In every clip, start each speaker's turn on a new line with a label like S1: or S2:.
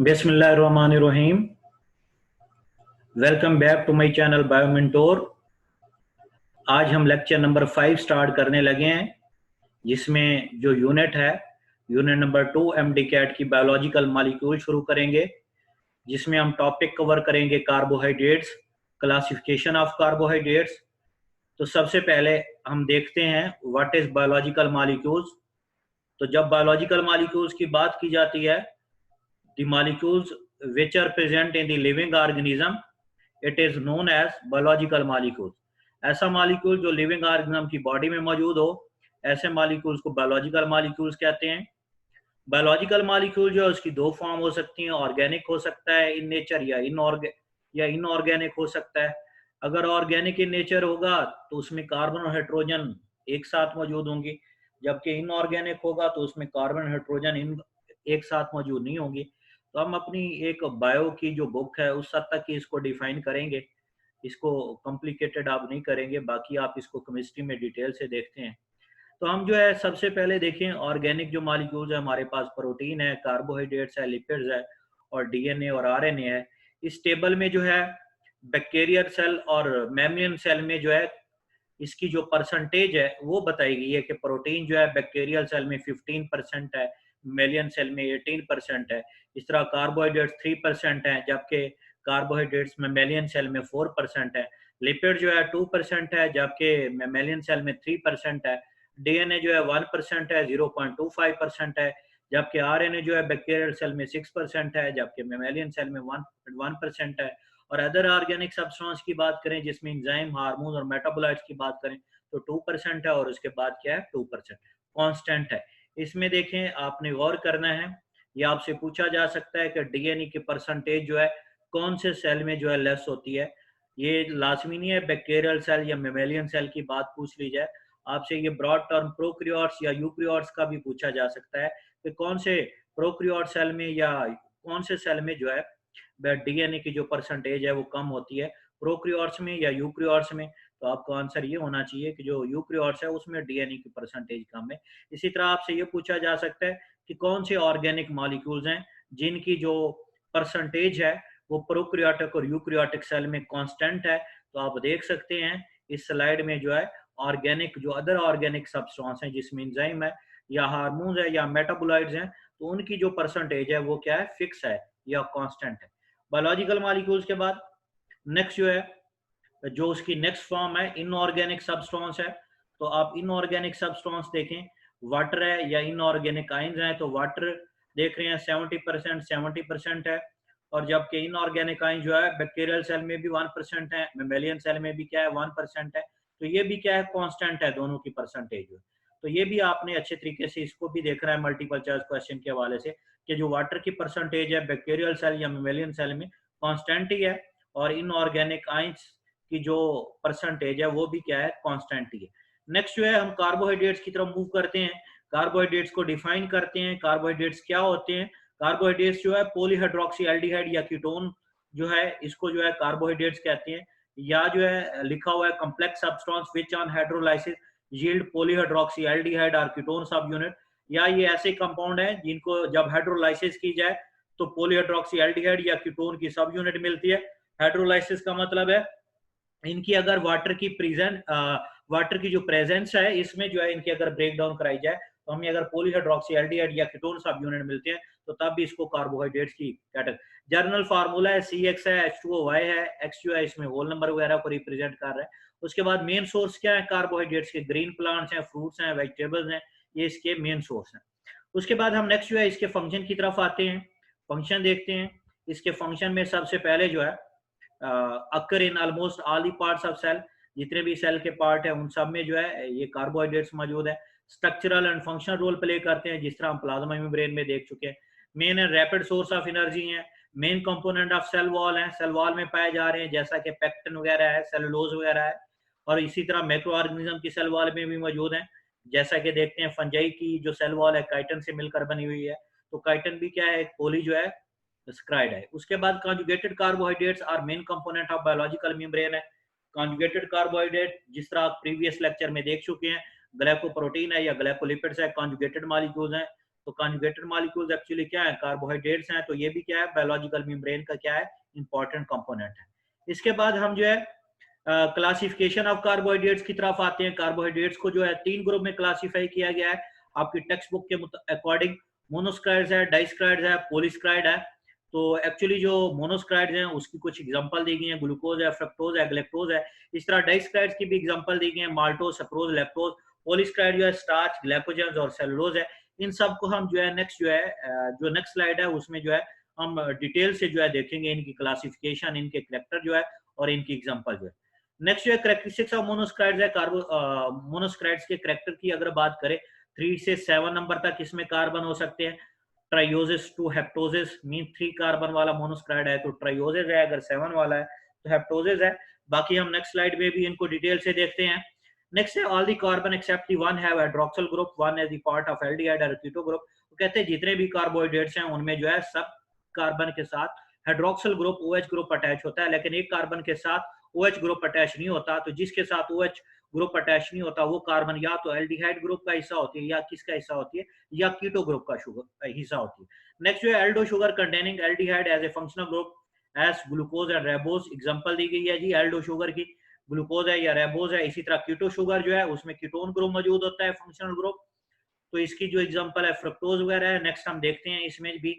S1: बिस्मिल्लाहिर्रहमानिर्रहीम। Welcome back to my channel Biomentor. आज हम लेक्चर नंबर 5 स्टार्ट करने लगे हैं, जिसमें जो यूनिट है यूनिट नंबर 2 एमडी कैट की बायोलॉजिकल मॉलिक्यूल शुरू करेंगे, जिसमें हम टॉपिक कवर करेंगे कार्बोहाइड्रेट्स, क्लासिफिकेशन ऑफ कार्बोहाइड्रेट्स। तो सबसे पहले हम देखते हैं व्हाट इज बायोलॉजिकल मॉलिक्यूल्स। तो जब बायोलॉजिकल मॉलिक्यूल्स की बात की जाती है, the molecules which are present in the living organism, it is known as biological molecules। ऐसा मॉलिक्यूल जो लिविंग ऑर्गेनिज्म की बॉडी में मौजूद हो, ऐसे मॉलिक्यूल्स को बायोलॉजिकल मॉलिक्यूल्स कहते हैं। बायोलॉजिकल मॉलिक्यूल जो है उसकी दो फॉर्म हो सकती हैं, ऑर्गेनिक हो सकता है इन नेचर या इनऑर्गेनिक हो सकता है। अगर ऑर्गेनिक इन नेचर होगा तो उसमें कार्बन और हाइड्रोजन एक साथ मौजूद होंगी, जबकि इनऑर्गेनिक होगा तो उसमें कार्बन हाइड्रोजन एक साथ मौजूद नहीं होंगी। तो हम अपनी एक बायो की जो बुक है उस हद तक ही इसको डिफाइन करेंगे, इसको कॉम्प्लिकेटेड आप नहीं करेंगे, बाकी आप इसको केमिस्ट्री में डिटेल से देखते हैं। तो हम जो है सबसे पहले देखें ऑर्गेनिक जो मॉलिक्यूल्स है, हमारे पास प्रोटीन है, कार्बोहाइड्रेट्स है, लिपिड्स है और डीएनए और आरएनए है। इस टेबल में जो है बैक्टीरियल सेल और मैमियन सेल में जो है इसकी जो परसेंटेज है वो बताई गई है कि प्रोटीन जो है बैक्टीरियल सेल में 15% है, मेलियन सेल में 18% है। इस तरह कार्बोहाइड्रेट्स 3% है, जबकि कार्बोहाइड्रेट्स में मेलियन सेल में 4% है। लिपिड जो है 2% है, जबकि मेलियन सेल में 3% है। डीएनए जो है 1% है, 0.25% है, जबकि आरएनए जो है बैक्टीरियल सेल में 6% है, जबकि मेमेलियन सेल में 1% है। और अदर ऑर्गेनिक सब्सटेंस की बात करें, जिसमें एंजाइम, हार्मोन और मेटाबोलाइट्स की बात करें, तो 2% है और उसके बाद क्या है 2% कांस्टेंट है। इसमें देखें, आपने गौर करना है, ये आपसे पूछा जा सकता है कि डीएनए की परसेंटेज जो है कौन से सेल में जो है लेस होती है। ये लाजमी नहीं है बैक्टीरियल सेल या मेमेलियन सेल की बात पूछ ली जाए, आपसे ये ब्रॉड टर्म प्रोक्रियोट्स या यूक्रियोट्स का भी पूछा जा सकता है कि कौन से प्रोक्रियोट सेल में या कौन से सेल में जो है डीएनए की जो परसेंटेज है वो कम होती है, प्रोक्रियोट्स में या यूक्रियोट्स में। तो आपका आंसर ये होना चाहिए कि जो यूक्रियोट्स है उसमें डीएनए की परसेंटेज कम है। इसी तरह आपसे ये पूछा जा सकता है कि कौन से ऑर्गेनिक मॉलिक्यूल्स हैं जिनकी जो परसेंटेज है वो प्रोक्रियोटिक और यूक्रियोटिक सेल में कांस्टेंट है। तो आप देख सकते हैं इस स्लाइड में जो है ऑर्गेनिक जो अदर ऑर्गेनिक सब्सटेंस हैं, जिसमें एंजाइम है या हार्मोन्स है या मेटाबोलाइट्स हैं, तो उनकी जो परसेंटेज है वो क्या है, फिक्स है या कांस्टेंट है। बायोलॉजिकल मॉलिक्यूल्स के बाद नेक्स्ट जो है, जो उसकी नेक्स्ट फॉर्म है इनऑर्गेनिक सब्सटेंस है। तो आप इनऑर्गेनिक सब्सटेंस देखें, वाटर है या इनऑर्गेनिक आयंस हैं, तो वाटर देख रहे हैं 70% है, और जबकि इनऑर्गेनिक आयंस जो है बैक्टीरियल सेल में भी 1% है, मेमेलियन सेल में भी क्या है 1% है। तो ये भी क्या है कांस्टेंट है दोनों की परसेंटेज। तो ये भी आपने अच्छे तरीके से इसको भी देखना है मल्टीपल चॉइस क्वेश्चन के हवाले से, कि जो वाटर की परसेंटेज है बैक्टीरियल सेल या मेमेलियन सेल में कांस्टेंट ही है, और इनऑर्गेनिक आयंस की जो परसेंटेज है वो भी क्या है कांस्टेंट ही है। नेक्स्ट जो है हम कार्बोहाइड्रेट्स की तरफ मूव करते हैं, कार्बोहाइड्रेट्स को डिफाइन करते हैं। कार्बोहाइड्रेट्स क्या होते हैं? कार्बोहाइड्रेट्स जो है पॉलीहाइड्रोक्सी एल्डिहाइड या कीटोन जो है इसको जो है कार्बोहाइड्रेट्स कहते हैं, या जो है लिखा हुआ है complex substance which on hydrolysis yield polyhydroxy aldehyde और कीटोन सब यूनिट, या ये ऐसे कंपाउंड हैं जिनको जब हाइड्रोलाइसिस की जाए तो पॉलीहाइड्रोक्सी एल्डिहाइड या कीटोन की सब यूनिट मिलती है। हाइड्रोलाइसिस का मतलब है इनकी अगर वाटर की जो प्रेजेंस है इसमें जो है इनकी अगर ब्रेक डाउन कराई जाए तो हमें अगर पॉलीहाइड्रोक्सी एल्डिहाइड या कीटोन सब यूनिट मिलते हैं तो तब भी इसको कार्बोहाइड्रेट्स की कैटेगरी। जर्नल फार्मूला है CX है, H2OY है, X जो है इसमें होल नंबर वगैरह को रिप्रेजेंट कर रहा है। उसके बाद मेन सोर्स क्या है कार्बोहाइड्रेट्स के? ग्रीन प्लांट्स हैं, फ्रूट्स हैं, वेजिटेबल्स हैं, ये इसके मेन सोर्स हैं। उसके बाद हम नेक्स्ट जो है इसके फंक्शन की तरफ आते हैं, फंक्शन देखते हैं। इसके फंक्शन में सबसे पहले जो है occur in almost all the parts of cell, जितने भी सेल के पार्ट है उन सब में जो है ये कार्बोहाइड्रेट्स मौजूद है। Structural and functional role play करते हैं, जिस तरह हम प्लाज्मा मेम्ब्रेन में देख चुके हैं। Main and rapid source of energy है, main component of cell wall है, सेल वॉल में पाए जा रहे हैं, जैसा कि पेक्टिन वगैरह है, सेलुलोज वगैरह है। और इसी तरह मैक्रो ऑर्गेनिज्म की सेल वॉल में भी मौजूद है, जैसा कि देखते हैं फंजाई की जो सेल वॉल है काइटिन से मिलकर बनी हुई है, तो काइटिन भी क्या है, एक पोली जो है स्क्राइड है। उसके बाद conjugated carbohydrates are main component of biological membrane है। कॉन्जुगेटेड कार्बोहाइड्रेट जिस तरह आप प्रीवियस लेक्चर में देख चुके हैं, ग्लाइकोप्रोटीन है या ग्लाइकोलिपिड्स है, कॉन्जुगेटेड मॉलिक्यूल्स हैं। तो कॉन्जुगेटेड मॉलिक्यूल्स एक्चुअली क्या है, कार्बोहाइड्रेट्स हैं, तो ये भी क्या है, बायोलॉजिकल मेम्ब्रेन का क्या है, इंपॉर्टेंट कंपोनेंट है। इसके बाद हम जो है क्लासिफिकेशन ऑफ कार्बोहाइड्रेट्स की तरफ आते हैं। कार्बोहाइड्रेट्स को जो है 3 ग्रुप में क्लासीफाई किया गया है आपकी टेक्स्ट बुक के अकॉर्डिंग। मोनोस्क्राइड्स है, डाइस्क्राइड्स है, पॉलीस्क्राइड है। तो एक्चुअली जो मोनोस्क्राइड्स हैं उसकी कुछ एग्जांपल दी गई हैं, ग्लूकोज है, फ्रक्टोज है, ग्लैक्टोज है। इस तरह डाइस्क्राइड्स की भी एग्जांपल दी गई हैं, माल्टोज, सक्रोज, लैक्टोज। पॉलीस्क्राइड जो है स्टार्च, ग्लाइकोजेंस और सेलुलोज है। इन सब को हम जो है नेक्स्ट जो नेक्स्ट स्लाइड है उसमें जो है हम डिटेल से जो है देखेंगे इनकी क्लासिफिकेशन, इनके कैरेक्टर जो है और इनकी एग्जांपल जो है। नेक्स्ट जो है कैरेक्टरिस्टिक्स ऑफ मोनोस्क्राइड्स है। मोनोस्क्राइड्स के कैरेक्टर की अगर बात करें 3 से 7 नंबर तक इसमें कार्बन हो सकते हैं। ट्राइयोसिस टू हेप्टोसिस मीन 3 कार्बन वाला मोनोस्क्राइड है तो ट्राइयोसिस है, अगर 7 वाला है तो हेप्टोसिस है। बाकी हम नेक्स्ट स्लाइड में भी इनको डिटेल से देखते हैं। नेक्स्ट है all the carbon except the one have hydroxyl group, one as the part of aldehyde और कीटो ग्रुप। तो कहते हैं जितने भी कार्बोहाइड्रेट्स हैं उनमें जो है सब कार्बन के साथ hydroxyl group OH group attach होता है, लेकिन एक कार्बन के साथ OH ग्रुप अटैच नहीं होता। तो जिसके साथ OH ग्रुप अटैच नहीं होता वो कार्बन या तो एल्डिहाइड ग्रुप का हिस्सा होती है या किसका हिस्सा होती है, या कीटो ग्रुप का हिस्सा होती है। नेक्स्ट जो है aldo sugar containing aldehyde as a functional group as glucose and ribose. Example दी गई है जी एल्डो शुगर की, ग्लूकोज है या रेबोज है। इसी तरह कीटो शुगर जो है उसमें कीटोन ग्रुप मौजूद होता है, फंक्शनल ग्रुप। तो इसकी जो एग्जांपल है फ्रक्टोज वगैरह है। नेक्स्ट हम देखते हैं इसमें भी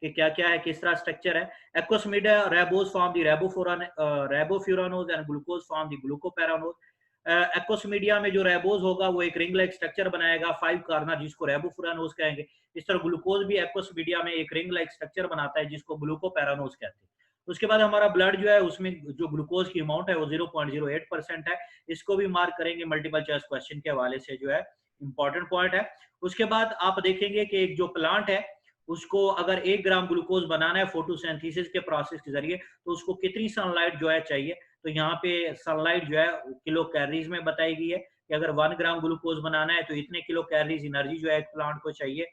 S1: कि क्या क्या है, किस तरह स्ट्रक्चर है। Aqueous media ribose form the ribofuranose and glucose form the glucopyranose. Aqueous media में जो रेबोज होगा वो एक रिंग लाइक स्ट्रक्चर बनाएगा 5 कार्बन जिसको रेबोफ्यूरानोज कहेंगे। इस तरह ग्लूकोज भी एक्वस मीडिया में एक रिंग लाइक स्ट्रक्चर बनाता है जिसको ग्लूकोपैरानोज कहते हैं। उसके बाद हमारा ब्लड जो है उसमें जो ग्लूकोज की अमाउंट है वो 0.08% है। इसको भी मार्क करेंगे मल्टीपल चॉइस क्वेश्चन के हवाले से, जो है इंपॉर्टेंट पॉइंट है। उसके बाद आप देखेंगे कि एक जो प्लांट है उसको अगर 1 ग्राम ग्लूकोज बनाना है फोटोसिंथेसिस के प्रोसेस के जरिए तो उसको कितनी सनलाइट जो है चाहिए। तो यहाँ पे सनलाइट जो है किलो कैलोरीज में बताई गई है कि अगर 1 ग्राम ग्लूकोज बनाना है तो इतने किलो कैलोरीज एनर्जी जो है एक प्लांट को चाहिए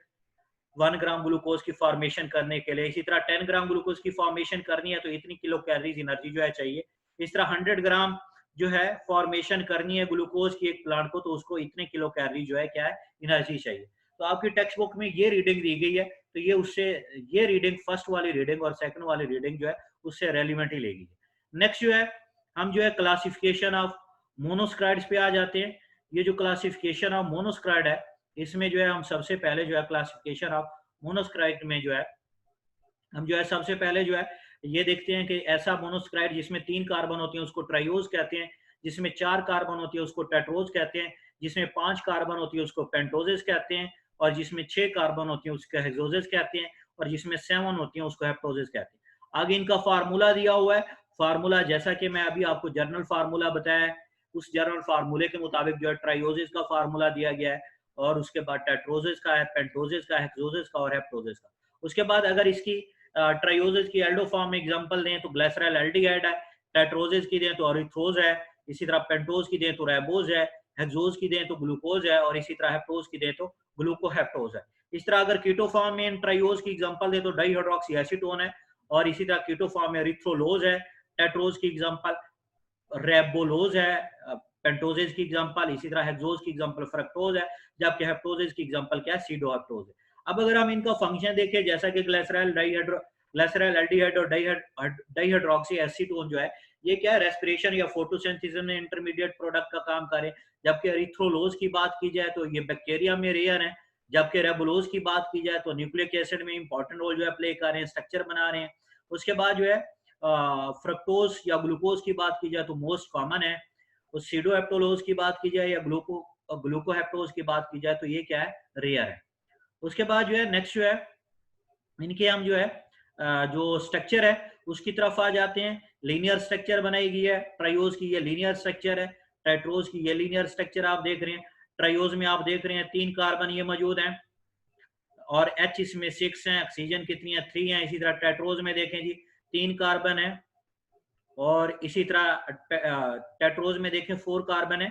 S1: 1 ग्राम ग्लूकोज की फॉर्मेशन करने के लिए। इसी तरह 10 ग्राम ग्लूकोज की फॉर्मेशन करनी है तो इतनी किलो कैलोरीज एनर्जी जो है चाहिए। इस तरह 100 ग्राम जो है फॉर्मेशन करनी है ग्लूकोज की एक प्लांट को तो उसको इतने किलो कैलोरी जो है क्या है, एनर्जी चाहिए। तो आपकी टेक्स्ट बुक में ये रीडिंग दी गई है तो ये उससे ये रीडिंग फर्स्ट वाली रीडिंग और सेकंड वाली रीडिंग जो है उससे रेलिवेंट ही लेगी। नेक्स्ट जो है हम जो है क्लासिफिकेशन ऑफ मोनोस्क्राइड्स पे आ जाते हैं। ये जो क्लासिफिकेशन ऑफ मोनोस्क्राइड है इसमें जो है हम सबसे पहले जो है क्लासिफिकेशन ऑफ मोनोस्क्राइड में जो है हम जो है सबसे पहले जो है ये देखते हैं कि ऐसा मोनोस्क्राइड जिसमें 3 कार्बन होती हैं उसको ट्राइयोज कहते हैं, जिसमें 4 कार्बन होती है उसको टेट्रोज कहते हैं, जिसमें 5 कार्बन होती है उसको पेंटोजेस कहते हैं, और जिसमें 6 कार्बन होती है उसको हेक्सोजेस कहते हैं, और जिसमें 7 होती है उसको हेप्टोजेस कहते हैं। आगे इनका फार्मूला दिया हुआ है। फार्मूला जैसा कि मैं अभी आपको जनरल फार्मूला बताया उस जनरल फार्मूले के मुताबिक जो है ट्राइयोजिस का फार्मूला दिया गया है, और उसके बाद टेट्रोजिस का है, पेंटोजिस का, हेक्सोजिस का और हेप्टोजिस का। उसके बाद अगर इसकी ट्राइयोजिस की एल्डो फॉर्म में एग्जांपल दें तो ग्लिसरॉल एल्डिहाइड है, टेट्रोजिस की दें तो अरिथ्रोज है, इसी तरह पेंटोज की दें तो रेबोज है, हेक्सोज की दें तो ग्लूकोज है, और इसी तरह हेप्टोज की दें तो ग्लूकोहेप्टोज है। इस तरह अगर कीटो फॉर्म में ट्राइयोज की एग्जांपल दें तो डाइहाइड्रोक्सी एसीटोन है, और इसी तरह कीटो फॉर्म में एरिथ्रोलोज है। टेट्रोज की एग्जांपल रेबोलोज है, पेंटोजेज की एग्जांपल, इसी तरह हेक्सोज की एग्जांपल फ्रक्टोज है, जबकि हेप्टोजेज की एग्जांपल क्या है, सीडोहेप्टोज है। अब अगर हम इनका फंक्शन देखें जैसा कि ग्लिसरॉल एल्डिहाइड और डाइहाइड्रोक्सी एसीटोन जो है ये क्या है, रेस्पिरेशन या फोटोसिंथेसिस में इंटरमीडिएट प्रोडक्ट का काम करे। जबकि एरिथ्रोलोज की बात की जाए तो ये बैक्टीरिया में रेयर है, जबकि रेबोलोज की बात की जाए तो न्यूक्लिक एसिड में इंपॉर्टेंट रोल जो है प्ले कर रहे हैं, स्ट्रक्चर बना रहे हैं। उसके बाद जो है फ्रक्टोज या ग्लूकोज की बात की जाए तो मोस्ट कॉमन है। उस सीडोहेप्टोलोज की बात की जाए या ग्लूकोहेप्टोज की बात की जाए तो ये क्या है, रेयर है। उसके बाद जो है नेक्स्ट जो है इनके हम जो है जो स्ट्रक्चर है उसकी तरफ आ जाते हैं। लीनियर स्ट्रक्चर बनाई गई है ट्राइयोज की, ये लीनियर स्ट्रक्चर है। टेट्रोज की ये लीनियर स्ट्रक्चर आप देख रहे हैं। ट्राइयोज में आप देख रहे हैं 3 कार्बन ये मौजूद हैं, और H इसमें 6 हैं, ऑक्सीजन कितनी है 3 है। इसी तरह टेट्रोज में देखें जी 3 कार्बन है, और इसी तरह टेट्रोज में देखें 4 कार्बन है,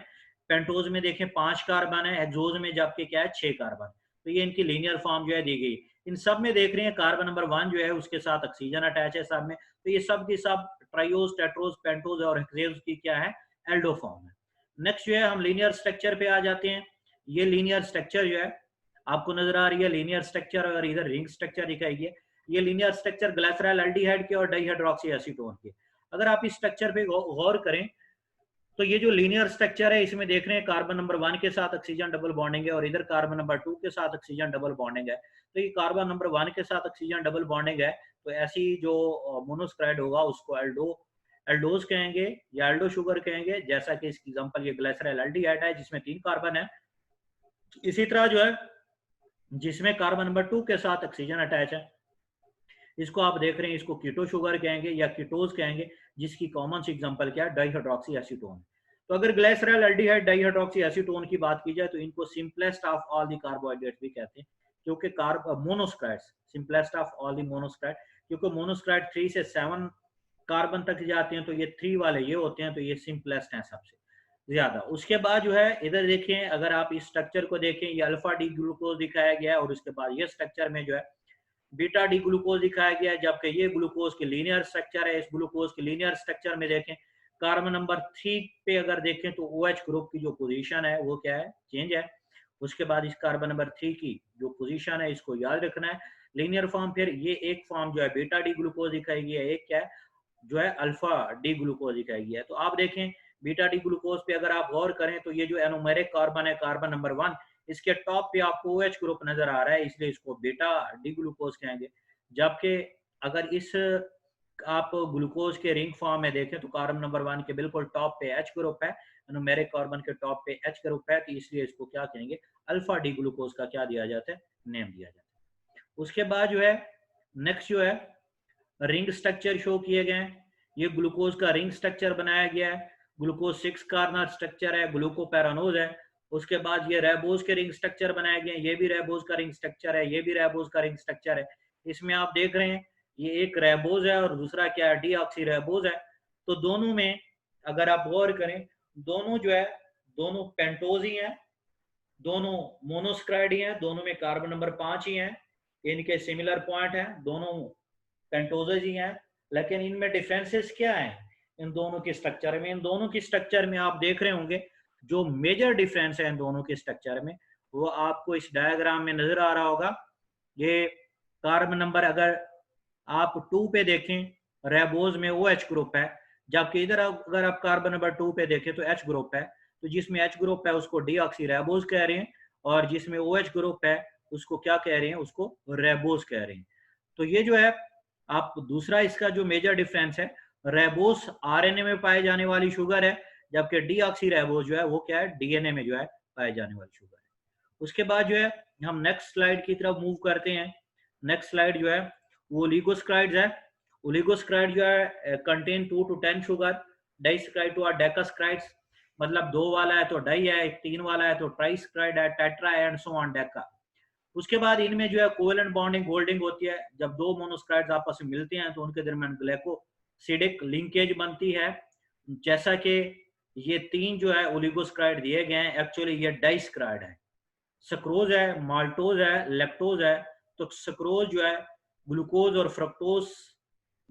S1: पेंटोज में देखें 5 कार्बन है, हेक्सोज में जबकि क्या है 6 कार्बन। तो ये इनकी लीनियर फॉर्म जो है दी गई। इन सब में देख रहे हैं कार्बन नंबर 1 जो है उसके साथ ऑक्सीजन अटैच है सब में। तो ये सब की सब ट्राइयोज, टेट्रोज, पेंटोज और हेक्सेज की क्या है, एल्डो फॉर्म है। नेक्स्ट जो है हम लीनियर स्ट्रक्चर पे आ जाते हैं। ये लीनियर स्ट्रक्चर जो है आपको नजर आ रही है लीनियर स्ट्रक्चर, और इधर रिंग स्ट्रक्चर दिखाई है। ये लीनियर स्ट्रक्चर ग्लिसरॉल एल्डिहाइड के और डाइहाइड्रोक्सी एसीटोन के। अगर आप इस स्ट्रक्चर पे गौर करें तो ये जो लीनियर स्ट्रक्चर है इसमें देख रहे हैं कार्बन नंबर 1 के साथ ऑक्सीजन डबल बॉन्डिंग है और इधर कार्बन नंबर 2 के साथ ऑक्सीजन डबल बॉन्डिंग है। तो ये कार्बन नंबर 1 के साथ ऑक्सीजन डबल बॉन्डिंग है, तो ऐसी जो मोनोस्क्राइड होगा उसको एल्डोज कहेंगे या एल्डो शुगर कहेंगे, जैसा कि इसकी एग्जांपल ये ग्लिसरॉल एल्डिहाइड है जिसमें 3 कार्बन है। इसी तरह जो है जिसमें कार्बन नंबर 2 के साथ ऑक्सीजन अटैच है, इसको आप देख रहे हैं, इसको कीटो शुगर कहेंगे या कीटोज कहेंगे, जिसकी कॉमन सी एग्जांपल क्या है, डाइहाइड्रोक्सी एसीटोन। तो अगर ग्लिसरॉल एल्डिहाइड डाइहाइड्रोक्सी एसीटोन की बात की जाए तो इनको simplest of all the carbohydrate भी कहते हैं, क्योंकि मोनोस्क्राइड्स सिंपलेस्ट ऑफ ऑल द मोनोस्क्राइड, क्योंकि मोनोस्क्राइड 3 से 7 कार्बन तक जाते हैं, तो ये 3 वाले ये होते हैं, तो ये सिंपलेस्ट हैं सबसे ज्यादा। उसके बाद जो है इधर देखें, अगर आप इस स्ट्रक्चर को देखें, ये अल्फा डी ग्लूकोज दिखाया गया है और उसके बाद ये स्ट्रक्चर में जो है बीटा डी ग्लूकोज दिखाया गया है, जबकि ये ग्लूकोज के लीनियर स्ट्रक्चर है। इस ग्लूकोज के लीनियर स्ट्रक्चर में देखें कार्बन नंबर 3 पे अगर देखें तो OH ग्रुप की जो पोजीशन है वो क्या है, चेंज है। उसके बाद इस कार्बन नंबर 3 की जो पोजीशन है इसको याद रखना है, लीनियर फॉर्म। फिर ये एक फॉर्म जो है बीटा डी ग्लूकोज दिखाई गई है, एक क्या है जो है अल्फा डी ग्लूकोज दिखाई गई है। तो आप देखें बीटा डी ग्लूकोज पे अगर आप गौर करें तो ये जो एनोमेरिक कार्बन है कार्बन नंबर 1, इसके टॉप पे आपको OH ग्रुप नजर आ रहा है, इसलिए इसको बीटा डी ग्लूकोज कहेंगे। जबकि अगर इस आप ग्लूकोज के रिंग फॉर्म में देखें तो कार्बन नंबर 1 के बिल्कुल टॉप पे H ग्रुप है, एनोमेरिक कार्बन के टॉप पे H ग्रुप है, तो इसलिए इसको क्या कहेंगे, अल्फा डी ग्लूकोज का क्या दिया जाता है, नेम दिया जाता है। उसके बाद जो है नेक्स्ट जो है रिंग स्ट्रक्चर शो किए गए हैं। ये ग्लूकोज का रिंग स्ट्रक्चर बनाया गया है, ग्लूकोज 6 कार्बन स्ट्रक्चर है, ग्लूकोपैरानोज है। उसके बाद ये रेबोज के रिंग स्ट्रक्चर बनाए गए हैं, ये भी रेबोज का रिंग स्ट्रक्चर है, ये भी रेबोज का रिंग स्ट्रक्चर है। इसमें आप देख रहे हैं ये एक रेबोज है और दूसरा क्या है, डीऑक्सी रेबोज है। तो दोनों में अगर आप गौर करें, दोनों जो है दोनों पेंटोज ही हैं, दोनों मोनोस्क्राइड ही हैं, दोनों में कार्बन नंबर 5 ही हैं, इनके सिमिलर पॉइंट हैं, दोनों पेंटोजेज ही हैं। लेकिन इनमें डिफरेंसेस क्या हैं इन दोनों के स्ट्रक्चर में? इन दोनों के स्ट्रक्चर में आप देख रहे होंगे जो मेजर डिफरेंस है इन दोनों के स्ट्रक्चर में वो आपको इस डायग्राम में नजर आ रहा होगा। ये कार्बन नंबर अगर आप 2 पे देखें, रेबोज में OH ग्रुप है, जबकि इधर अगर आप कार्बन नंबर 2 पे देखें तो H ग्रुप है। तो जिसमें H ग्रुप है उसको डीऑक्सी रेबोज कह रहे हैं, और जिसमें OH ग्रुप है उसको क्या कह रहे हैं, उसको रेबोज कह रहे हैं। तो ये जो है आप दूसरा इसका जो मेजर डिफरेंस है, रेबोस RNA में पाए जाने वाली शुगर है, जबकि डीऑक्सी रेबोस जो है वो क्या है, DNA में जो है पाए जाने वाली शुगर है। उसके बाद जो है हम नेक्स्ट स्लाइड की तरफ मूव करते हैं। नेक्स्ट स्लाइड जो है वो ओलिगोस्क्राइड्स है। ओलिगोस्क्राइड जो है कंटेन 2 to 10 शुगर, डाइस्क्राइड टू डेकास्क्राइड्स, मतलब 2 वाला है तो डाई है, 3 वाला है तो ट्राइस्क्राइड है, tetra and so on Deka. उसके बाद इनमें जो है कोवेलेंट बॉन्डिंग होल्डिंग होती है, जब 2 मोनोस्क्राइड्स आपस में मिलते हैं तो उनके दरमियान ग्लाइकोसिडिक लिंकेज बनती है। जैसा कि ये 3 जो है ओलिगोस्क्राइड दिए गए हैं, एक्चुअली ये डाइस्क्राइड है। सक्रोज है, माल्टोज है, लैक्टोज है। तो सक्रोज जो है ग्लूकोज और फ्रक्टोज,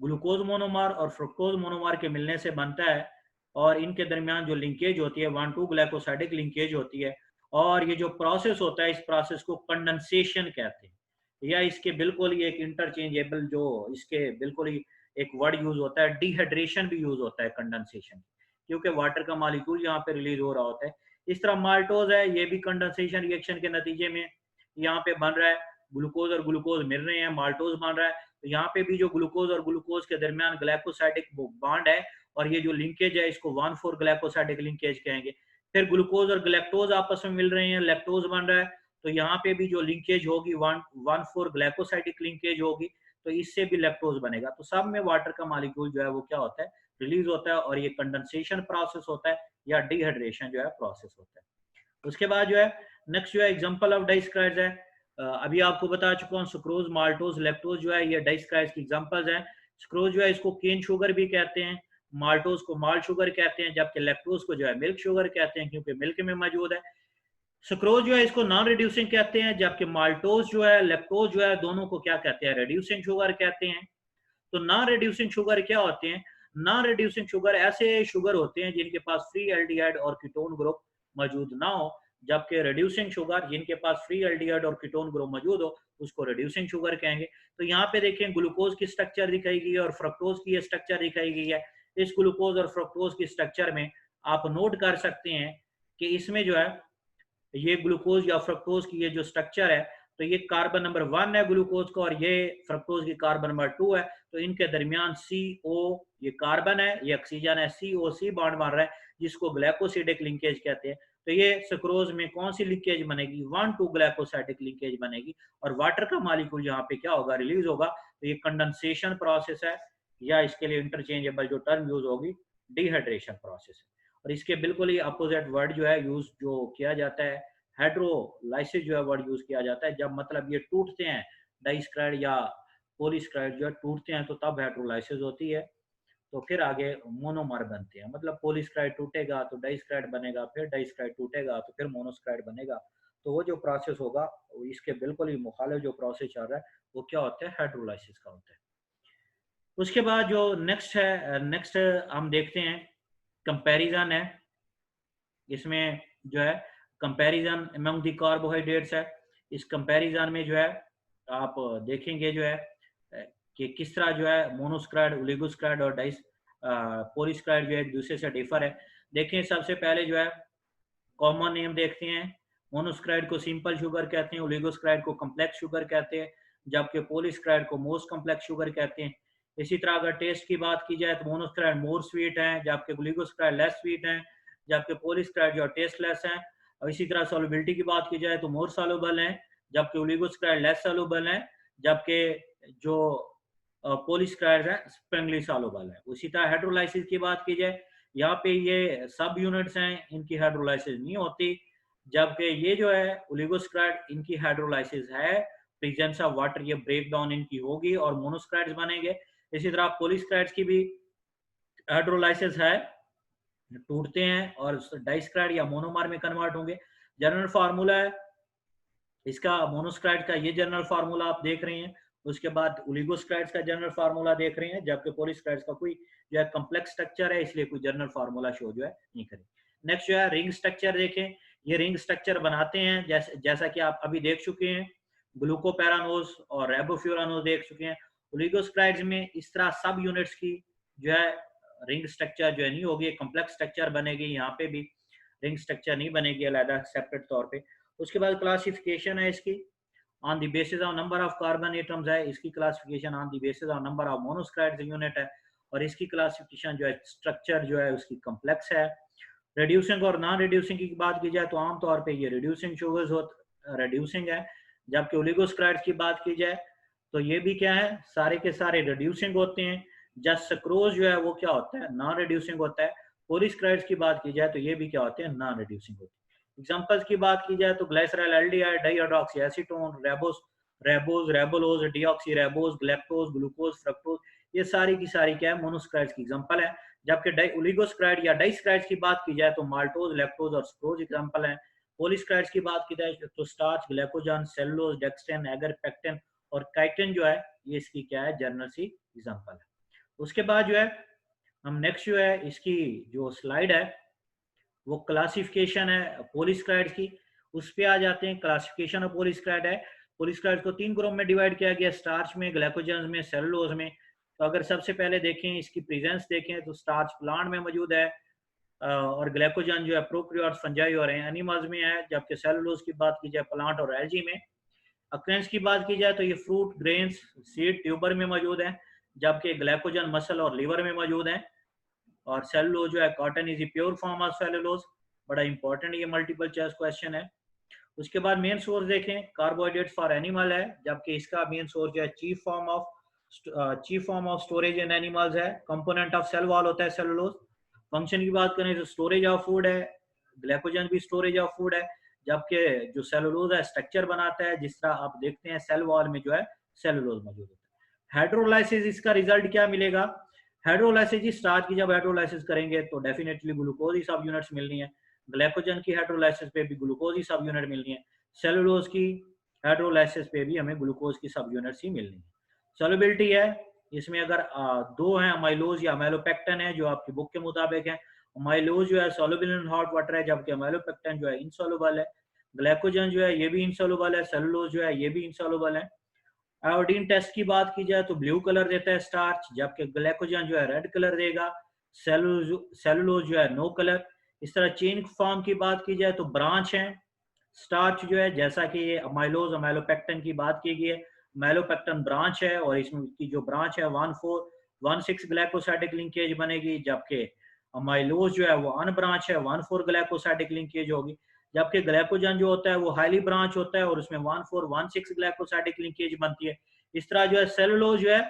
S1: ग्लूकोज मोनोमर और फ्रक्टोज मोनोमर के मिलने से बनता है, और इनके दरमियान जो लिंकेज होती है 1,2 ग्लाइकोसाइडिक लिंकेज होती है। और ये जो प्रोसेस होता है इस प्रोसेस को कंडेंसेशन कहते हैं, या इसके बिल्कुल ही एक इंटरचेंजेबल जो इसके बिल्कुल ही एक वर्ड यूज होता है, डिहाइड्रेशन भी यूज होता है कंडेंसेशन, क्योंकि वाटर का मॉलिक्यूल यहाँ पे रिलीज हो रहा होता है। इस तरह माल्टोज है, ये भी कंडेंसेशन रिएक्शन के नतीजे में यहाँ पे बन रहा है, ग्लूकोज और ग्लूकोज मिल रहे हैं, माल्टोज बन रहा है। तो यहाँ पे भी जो ग्लूकोज और ग्लूकोज के दरमियान ग्लाइकोसाइडिक बॉन्ड है, और ये जो लिंकेज है इसको 1,4 ग्लाइकोसाइडिक लिंकेज कहेंगे। फिर ग्लूकोज और ग्लैक्टोज आपस में मिल रहे हैं, लैक्टोज बन रहा है, तो यहाँ पे भी जो लिंकेज होगी 1,4 ग्लाइकोसाइडिक लिंकेज होगी, तो इससे भी लैक्टोज बनेगा। तो सब में वाटर का मॉलिक्यूल जो है वो क्या होता है, रिलीज होता है, और ये कंडेंसेशन प्रोसेस होता है या डिहाइड्रेशन जो है प्रोसेस होता है। उसके बाद जो है नेक्स्ट जो है एग्जांपल ऑफ डाइस्क्राइड्स है। अभी आपको बता चुका हूँ सुक्रोज, माल्टोज, लैक्टोज जो है ये डाइस्क्राइड्स की एग्जांपल्स हैं। सुक्रोज जो है इसको केन शुगर भी कहते हैं, माल्टोज को माल्ट शुगर कहते हैं, जबकि लैक्टोज को जो है मिल्क शुगर कहते हैं, क्योंकि मिल्क में मौजूद है। सुक्रोज जो है इसको नॉन रिड्यूसिंग कहते हैं, जबकि माल्टोज जो है, लैक्टोज जो है, दोनों को क्या कहते हैं, रिड्यूसिंग शुगर कहते हैं। तो नॉन रिड्यूसिंग शुगर क्या होते हैं? नॉन रिड्यूसिंग शुगर ऐसे शुगर होते हैं जिनके पास फ्री एल्डिहाइड और कीटोन ग्रुप मौजूद ना हो, जबकि रिड्यूसिंग शुगर जिनके पास फ्री एल्डिहाइड और कीटोन ग्रुप मौजूद हो उसको रिड्यूसिंग शुगर कहेंगे। तो यहाँ पे देखें ग्लूकोज की स्ट्रक्चर दिखाई गई है और फ्रक्टोज की स्ट्रक्चर दिखाई गई है। इस ग्लूकोज और फ्रक्टोज की स्ट्रक्चर में आप नोट कर सकते हैं कि इसमें जो है ये ग्लूकोज या फ्रक्टोज की ये जो स्ट्रक्चर है, तो ये कार्बन नंबर 1 है ग्लूकोज का और ये फ्रक्टोज की कार्बन नंबर 2 है। तो इनके दरमियान CO ये कार्बन है, ये ऑक्सीजन है, COC बॉन्ड मार रहा है जिसको ग्लाइकोसिडिक लिंकेज कहते हैं। तो ये सुक्रोज में कौन सी लिंकेज बनेगी? 1,2 ग्लाइकोसाइडिक लिंकेज बनेगी और वाटर का मॉलिक्यूल यहाँ पे क्या होगा? रिलीज होगा। तो ये कंडेंसेशन प्रोसेस है या इसके लिए इंटरचेंजेबल जो टर्म यूज होगी डिहाइड्रेशन प्रोसेस है। और इसके बिल्कुल ही अपोजिट वर्ड जो है यूज जो किया जाता है हाइड्रोलाइसिस जो है वर्ड यूज किया जाता है जब मतलब ये टूटते हैं, डाइस्क्राइड या पॉलीस्क्राइड जो है टूटते हैं तो तब हाइड्रोलाइसिस होती है। तो फिर आगे मोनोमर बनते हैं, मतलब पॉलीस्क्राइड टूटेगा तो डाइस्क्राइड बनेगा, फिर डाइस्क्राइड टूटेगा तो फिर मोनोस्क्राइड बनेगा। तो वो जो प्रोसेस होगा इसके बिल्कुल ही मुखालिफ जो प्रोसेस चल रहा है वो क्या होता है? हाइड्रोलाइसिस का होता है। उसके बाद जो नेक्स्ट हम देखते हैं कंपैरिजन है। इसमें जो है कंपैरिजन अमंग द कार्बोहाइड्रेट्स है। इस कंपैरिजन में जो है आप देखेंगे जो है कि किस तरह जो है मोनोस्क्राइड, ओलिगोस्क्राइड और पॉलीस्क्राइड जो है एक दूसरे से डिफर है। देखें सबसे पहले जो है कॉमन नेम देखते हैं। मोनोस्क्राइड को सिंपल शुगर कहते हैं, ओलिगोस्क्राइड को कॉम्प्लेक्स शुगर कहते हैं, जबकि पॉलीस्क्राइड को मोस्ट कॉम्प्लेक्स शुगर कहते हैं। इसी तरह अगर टेस्ट की बात की जाए तो मोनोस्क्राइड मोर स्वीट है, जबकि ओलिगोस्क्राइड लेस स्वीट है, जबकि पॉलीस्क्राइड जो टेस्टलेस है। और इसी तरह सॉल्युबिलिटी की बात की जाए तो मोर सॉल्युबल है, जबकि ओलिगोस्क्राइड लेस सॉल्युबल है, जबकि जो पॉलीस्क्राइड है स्प्रिंगली सॉल्युबल है। उसी तरह हाइड्रोलाइसिस की बात की जाए, यहाँ पे ये सब यूनिट्स हैं, इनकी हाइड्रोलाइसिस नहीं होती, जबकि ये जो है ओलिगोस्क्राइड इनकी हाइड्रोलाइसिस है, प्रेजेंस ऑफ वाटर ये ब्रेक डाउन इनकी होगी और मोनोस्क्राइड्स बनेंगे। इसी तरह पॉलीस्क्राइड्स की भी हाइड्रोलाइसिस है, टूटते हैं और डाइस्क्राइड या मोनोमर में कन्वर्ट होंगे। जनरल फार्मूला है इसका मोनोस्क्राइड का, ये जनरल फार्मूला आप देख रहे हैं। उसके बाद ओलिगोस्क्राइड्स का जनरल फार्मूला देख रहे हैं, जबकि पॉलीस्क्राइड्स का कोई जो है कॉम्प्लेक्स स्ट्रक्चर है इसलिए कोई जनरल फार्मूला शो जो है नहीं करेंगे। नेक्स्ट जो है रिंग स्ट्रक्चर देखें। ये रिंग स्ट्रक्चर बनाते हैं जैसा कि आप अभी देख चुके हैं, ग्लूकोपैरानोज और रेबोफ्यूरानोज देख चुके हैं। ओलिगोस्क्राइड्स में इस तरह सब यूनिट्स की जो है रिंग स्ट्रक्चर जो है नहीं होगी, कॉम्प्लेक्स स्ट्रक्चर बनेगी। यहाँ पे भी रिंग स्ट्रक्चर नहीं बनेगी अलग सेपरेट तौर पे। उसके बाद क्लासिफिकेशन है इसकी on the basis of number of carbon atoms है, इसकी classification on the basis of number of monosaccharide unit है, और इसकी क्लासिफिकेशन जो है स्ट्रक्चर जो है उसकी कॉम्प्लेक्स है। रिड्यूसिंग और नॉन रिड्यूसिंग की बात की जाए तो आमतौर पे ये रिड्यूसिंग शुगर्स रिड्यूसिंग है, जबकि ओलिगोस्क्राइड्स की बात की जाए तो ये भी क्या है, सारे के सारे रिड्यूसिंग होते हैं। जस्ट सक्रोज जो है वो क्या होता है? नॉन रिड्यूसिंग होता है। पॉलीस्क्राइड्स की बात की जाए तो ये भी क्या होते हैं? नॉन रिड्यूसिंग होते हैं। एग्जांपल्स की बात की जाए तो glycerol aldehyde, dihydroxy acetone, ribose, ribulose, deoxy ribose, galactose, glucose, fructose, ये सारी की सारी क्या है? मोनोस्क्राइड्स की एग्जांपल है। जबकि ओलिगोस्क्राइड या डाइस्क्राइड्स की बात की जाए तो माल्टोज, लैक्टोज और सुक्रोज एग्जांपल है। पॉलीस्क्राइड्स की बात की जाए तो starch, glycogen, cellulose, dextrin, agar, pectin और काइटिन जो है ये इसकी क्या है? जर्नल सी एग्जांपल है। उसके बाद जो है हम नेक्स्ट जो है इसकी जो स्लाइड है वो क्लासिफिकेशन है पॉलीस्क्राइड की, उस पे आ जाते हैं। क्लासिफिकेशन ऑफ पॉलीस्क्राइड है, पॉलीस्क्राइड को 3 ग्रुप में डिवाइड किया गया, स्टार्च में, ग्लाइकोजन में, सेलुलोज में। तो अगर सबसे पहले देखें इसकी प्रेजेंस देखें तो स्टार्च प्लांट में मौजूद है और ग्लाइकोजन जो है प्रोकैरियोट्स, फंजाई और एनिमल्स में है, जबकि सेलुलोज की बात की जाए प्लांट और एल्गी में। अक्रेंस की बात की जाए तो ये फ्रूट, ग्रेन्स, सीड, ट्यूबर में मौजूद है, जबकि ग्लाइकोजन मसल और लीवर में मौजूद है। और सेलुलोज जो है cotton is a pure form of cellulose, बड़ा इंपॉर्टेंट ये मल्टीपल चॉइस क्वेश्चन है। उसके बाद मेन सोर्स देखें, कार्बोहाइड्रेट्स फॉर एनिमल है, जबकि इसका मेन सोर्स जो है chief form of storage in animals है। कंपोनेंट ऑफ सेल वॉल होता है सेलुलोज। फंक्शन की बात करें तो स्टोरेज ऑफ फूड है, ग्लाइकोजन भी स्टोरेज ऑफ फूड है, जबकि जो सेलुलोज है स्ट्रक्चर बनाता है, जिस तरह आप देखते हैं सेल वॉल में जो है सेलुलोज मौजूद होता है। हाइड्रोलाइसिस इसका रिजल्ट क्या मिलेगा? हाइड्रोलाइसिस स्टार्च की जब हाइड्रोलाइसिस करेंगे तो डेफिनेटली ग्लूकोज ही सब यूनिट्स मिलनी है। ग्लाइकोजन की हाइड्रोलाइसिस पे भी ग्लूकोज ही सब यूनिट मिलनी है। सेलुलोज की हाइड्रोलाइसिस पे भी हमें ग्लूकोज की सब यूनिट्स ही मिलनी है। सॉल्युबिलिटी है, इसमें अगर 2 हैं, अमाइलोज या अमाइलोपेक्टिन है जो आपकी बुक के मुताबिक है, अमाइलोज जो है सॉल्युबल इन हॉट वाटर है, जबकि अमाइलोपेक्टिन जो है इनसॉल्युबल है। ग्लाइकोजन जो है ये भी इनसॉल्युबल है, सेलुलोज जो है ये भी इनसॉल्युबल है। आयोडीन टेस्ट की बात की जाए तो ब्लू कलर देता है स्टार्च, जबकि ग्लाइकोजन जो है रेड कलर देगा। सेलुलोज जो है नो कलर। इस तरह चेन फॉर्म की बात की जाए तो ब्रांच है। स्टार्च जो है जैसा कि ये अमाइलोज अमाइलोपेक्टिन की बात की गई है, अमाइलोपेक्टिन ब्रांच है और इसमें की जो ब्रांच है 1,4,1,6 ग्लाइकोसाइडिक लिंकेज बनेगी, जबकि अमाइलोज जो है वो अनब्रांच है, 1,4 ग्लाइकोसाइडिक लिंकेज होगी। जबकि ग्लाइकोजन जो होता है वो हाईली ब्रांच होता है और उसमें 1,4,1,6 ग्लाइकोसाइडिक लिंकेज बनती है। इस तरह जो है सेलुलोज जो है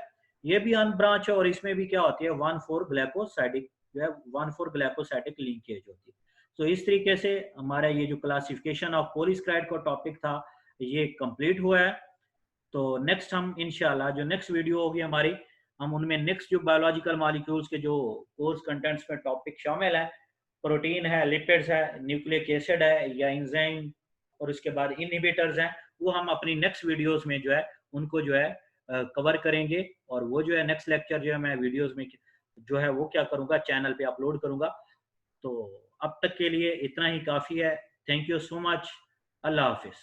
S1: ये भी अनब्रांच है और इसमें भी क्या होती है 1,4 ग्लाइकोसाइडिक जो है 1,4 ग्लाइकोसाइडिक लिंकेज होती है। तो इस तरीके से हमारा ये जो क्लासिफिकेशन ऑफ पॉलीसेकेराइड का टॉपिक था ये कंप्लीट हुआ है। तो नेक्स्ट हम इंशाल्लाह जो नेक्स्ट वीडियो होगी हमारी, हम उनमें नेक्स्ट जो बायोलॉजिकल मॉलिक्यूल्स के जो कोर्स कंटेंट्स में टॉपिक शामिल है, प्रोटीन है, लिपिड्स है, न्यूक्लिक एसिड है या एंजाइम और उसके बाद इनहिबिटर्स हैं, वो हम अपनी नेक्स्ट वीडियोस में जो है उनको जो है कवर करेंगे। और वो जो है नेक्स्ट लेक्चर जो है मैं वीडियोस में जो है वो क्या करूँगा चैनल पे अपलोड करूँगा। तो अब तक के लिए इतना ही काफ़ी है। Thank you so much. अल्लाह हाफिज़।